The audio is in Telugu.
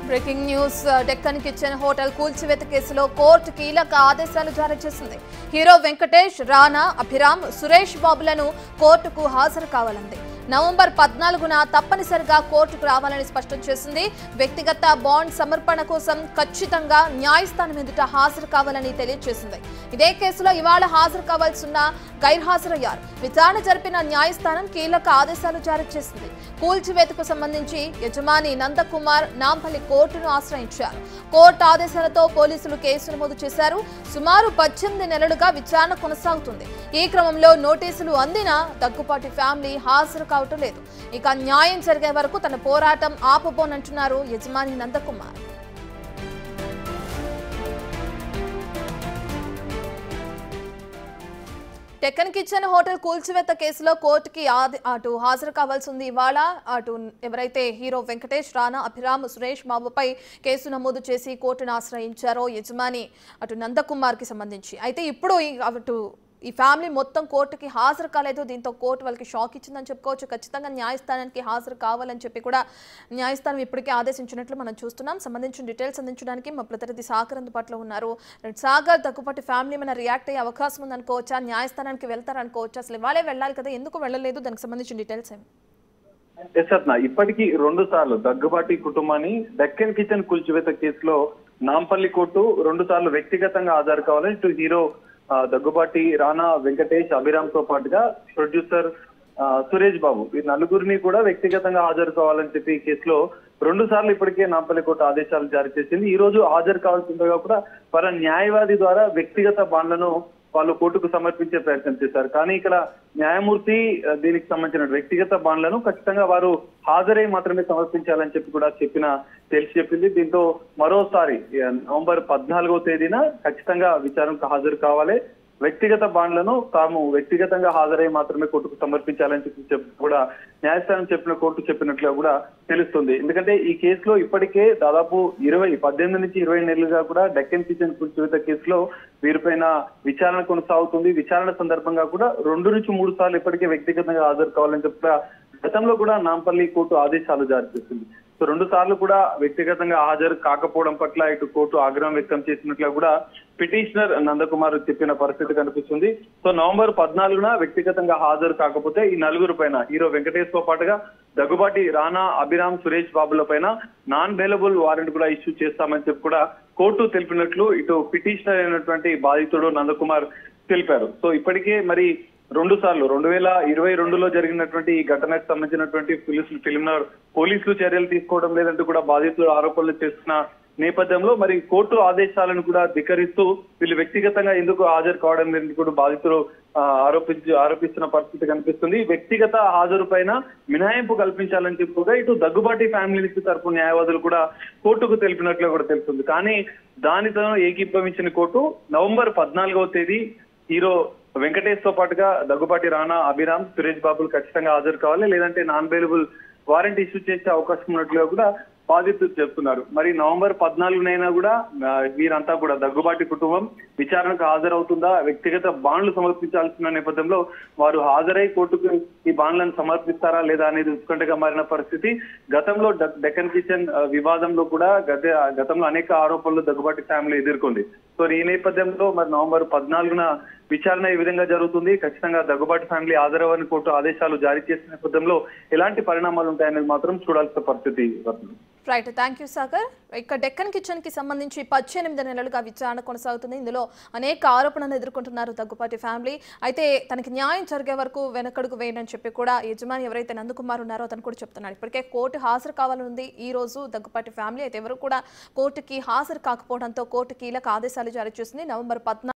Breaking news Deccan kitchen hotel కూల్చివేత కేసులో కోర్టు కీలక ఆదేశాలు జారీ చేసింది. హీరో వెంకటేష్, రానా, అభిరామ్, సురేష్ బాబులను కోర్టుకు హాజరు కావాలంది. నవంబర్ 14న తప్పనిసరిగా కోర్టుకు రావాలని స్పష్టం చేసింది. వ్యక్తిగత బాండ్ సమర్పణ కోసం ఖచ్చితంగా న్యాయస్థానం ఎదుట హాజరు కావాలని తెలియజేసింది. ఇదే కేసులో ఇవాళ హాజరు కావాల్సిన గైర్హాజరయ్యారు. విచారణ జరిపిన న్యాయస్థానం కీలక ఆదేశాలు జారీ చేసింది. కూల్చివేతకు సంబంధించి యజమాని నందకుమార్ నాంపల్లి కోర్టును ఆశ్రయించారు. కోర్టు ఆదేశాలతో పోలీసులు కేసు నమోదు చేశారు. సుమారు 18 నెలలుగా విచారణ కొనసాగుతుంది. ఈ క్రమంలో నోటీసులు అందినా దగ్గుపాటి ఫ్యామిలీ హాజరు కావటం లేదు. ఇక న్యాయం జరిగే వరకు తన పోరాటం ఆపబోనంటున్నారు యజమాని నందకుమార్. డెక్కన్ కిచెన్ హోటల్ కూల్చివేత కేసులో కోర్టుకి అటు హాజరు కావాల్సి ఉంది. ఇవాళ అటు ఎవరైతే హీరో వెంకటేష్, రానా, అభిరామ్, సురేష్ బాబుపై కేసు నమోదు చేసి కోర్టును ఆశ్రయించారో యజమాని అటు నందకుమార్ కి సంబంధించి అయితే ఇప్పుడు అటు ఈ ఫ్యామిలీ మొత్తం కోర్టుకి హాజరు కాలేదు. దీంతో కోర్టు వాళ్ళకి షాక్ ఇచ్చిందని చెప్పుకోవచ్చు. ఖచ్చితంగా న్యాయస్థానానికి హాజరు కావాలని చెప్పి కూడా న్యాయస్థానం ఇప్పటికే ఆదేశించినట్లు మనం చూస్తున్నాం. సంబంధించిన డీటెయిల్స్ అందించడానికి మా ప్రతినిధి సాగర్ అందుబాటులో ఉన్నారు. సాగర్, దగ్గుపాటి ఫ్యామిలీ మన రియాక్ట్ అయ్యే అవకాశం ఉందనుకోవచ్చా? న్యాయస్థానానికి వెళ్తారనుకోవచ్చా? అసలు ఇవాళే వెళ్ళాలి కదా, ఎందుకు వెళ్ళలేదు? దానికి సంబంధించిన డీటెయిల్స్ ఏమి? ఇప్పటికీ 2 సార్లు దగ్గుబాటి కుటుంబాన్ని డెక్కన్ కిచెన్ కూల్చివేత కేసులో నాంపల్లి కోర్టు 2 సార్లు వ్యక్తిగతంగా హాజరు కావాలని ఇటు హీరో దగ్గుబాటి, రానా, వెంకటేష్, అభిరామ్ తో పాటుగా ప్రొడ్యూసర్ సురేష్ బాబు ఈ నలుగురిని కూడా వ్యక్తిగతంగా హాజరు కావాలని చెప్పి ఈ కేసులో 2 సార్లు ఇప్పటికే నాంపల్లి కోర్టు ఆదేశాలు జారీ చేసింది. ఈ రోజు హాజరు కావాల్సిందిగా కూడా వాళ్ళ న్యాయవాది ద్వారా వ్యక్తిగత బాండ్లను వాళ్ళు కోర్టుకు సమర్పించే ప్రయత్నం చేశారు. కానీ ఇక్కడ న్యాయమూర్తి దీనికి సంబంధించిన వ్యక్తిగత బాండ్లను ఖచ్చితంగా వారు హాజరై మాత్రమే సమర్పించాలని చెప్పి కూడా చెప్పింది. దీంతో మరోసారి నవంబర్ 14వ తేదీన ఖచ్చితంగా విచారణకు హాజరు కావాలి. వ్యక్తిగత బాండ్లను తాము వ్యక్తిగతంగా హాజరై మాత్రమే కోర్టుకు సమర్పించాలని చెప్పి కూడా న్యాయస్థానం కోర్టు చెప్పినట్లుగా కూడా తెలుస్తుంది. ఎందుకంటే ఈ కేసులో ఇప్పటికే దాదాపు 18 నుంచి 20 నెలలుగా కూడా డెక్కన్ కిచెన్ కూల్చివేత కేసులో వీరిపైన విచారణ కొనసాగుతుంది. విచారణ సందర్భంగా కూడా 2 నుంచి 3 సార్లు ఇప్పటికే వ్యక్తిగతంగా హాజరు కావాలని చెప్పి గతంలో కూడా నాంపల్లి కోర్టు ఆదేశాలు జారీ చేసింది. సో 2 సార్లు కూడా వ్యక్తిగతంగా హాజరు కాకపోవడం పట్ల ఇటు కోర్టు ఆగ్రహం వ్యక్తం చేసినట్లు కూడా పిటిషనర్ నందకుమార్ చెప్పిన పరిస్థితి కనిపిస్తుంది. సో నవంబర్ 14న వ్యక్తిగతంగా హాజరు కాకపోతే ఈ నలుగురు పైన హీరో వెంకటేష్ తో పాటుగా దగ్గుబాటి, రానా, అభిరామ్, సురేష్ బాబుల పైన నాన్ బెయిలబుల్ వారెంట్ కూడా ఇష్యూ చేస్తామని చెప్పి కూడా కోర్టు తెలిపినట్లు ఇటు పిటిషనర్ అయినటువంటి బాధితుడు నందకుమార్ తెలిపారు. సో ఇప్పటికే మరి 2 సార్లు 2022లో జరిగినటువంటి ఈ ఘటనకు సంబంధించినటువంటి పోలీసులు చర్యలు తీసుకోవడం లేదంటూ కూడా బాధితులు ఆరోపణలు చేస్తున్న నేపథ్యంలో మరి కోర్టు ఆదేశాలను కూడా ధిక్కరిస్తూ వీళ్ళు వ్యక్తిగతంగా ఎందుకు హాజరు కావడం లేదని కూడా బాధితులు ఆరోపిస్తున్న పరిస్థితి కనిపిస్తుంది. వ్యక్తిగత హాజరు పైన మినహాయింపు కల్పించాలని చెప్పుగా ఇటు దగ్గుబాటి ఫ్యామిలీకి తరపు న్యాయవాదులు కూడా కోర్టుకు తెలిపినట్లు కూడా తెలుస్తుంది. కానీ దానితో ఏకీభవించిన కోర్టు నవంబర్ 14వ తేదీ హీరో వెంకటేష్ తో పాటుగా దగ్గుబాటి, రానా, అభిరామ్, సురేష్ బాబులు ఖచ్చితంగా హాజరు కావాలి, లేదంటే నాన్ బెయిలబుల్ వారెంట్ ఇష్యూ చేసే అవకాశం ఉన్నట్లుగా కూడా బాధితులు చెప్తున్నారు. మరి నవంబర్ 14నైనా కూడా వీరంతా కూడా దగ్గుబాటి కుటుంబం విచారణకు హాజరవుతుందా, వ్యక్తిగత బాండ్లు సమర్పించాల్సిన నేపథ్యంలో వారు హాజరై కోర్టుకు ఈ బాండ్లను సమర్పిస్తారా లేదా అనేది ఉత్కంఠగా మారిన పరిస్థితి. గతంలో డెక్కన్ కిచెన్ వివాదంలో కూడా గతంలో అనేక ఆరోపణలు దగ్గుబాటి ఫ్యామిలీ ఎదుర్కొంది. సో ఈ నేపథ్యంలో మరి నవంబర్ 14న విచారణ ఈ విధంగా జరుగుతుంది. ఖచ్చితంగా దగ్గుబాటి ఫ్యామిలీ హాజరవని కోర్టు ఆదేశాలు జారీ చేసిన నేపథ్యంలో ఎలాంటి పరిణామాలు ఉంటాయనేది మాత్రం చూడాల్సిన పరిస్థితి. Right, thank you Sagar. ఇక డెక్కన్ కిచెన్ కి సంబంధించి 18 నెలలుగా విచారణ కొనసాగుతుంది. ఇందులో అనేక ఆరోపణలు ఎదుర్కొంటున్నారు దగ్గుపాటి ఫ్యామిలీ. అయితే తనకి న్యాయం జరిగే వరకు వెనకడుగు వేయనని చెప్పి కూడా యజమాని ఎవరైతే నందకుమార్ ఉన్నారో అతను కూడా చెప్తున్నాడు. ఇప్పటికే కోర్టు హాజరు కావాలనుంది ఈ రోజు దగ్గుపాటి ఫ్యామిలీ. అయితే ఎవరు కూడా కోర్టుకి హాజరు కాకపోవడంతో కోర్టు కీలక ఆదేశాలు జారీ చేసింది. నవంబర్ 14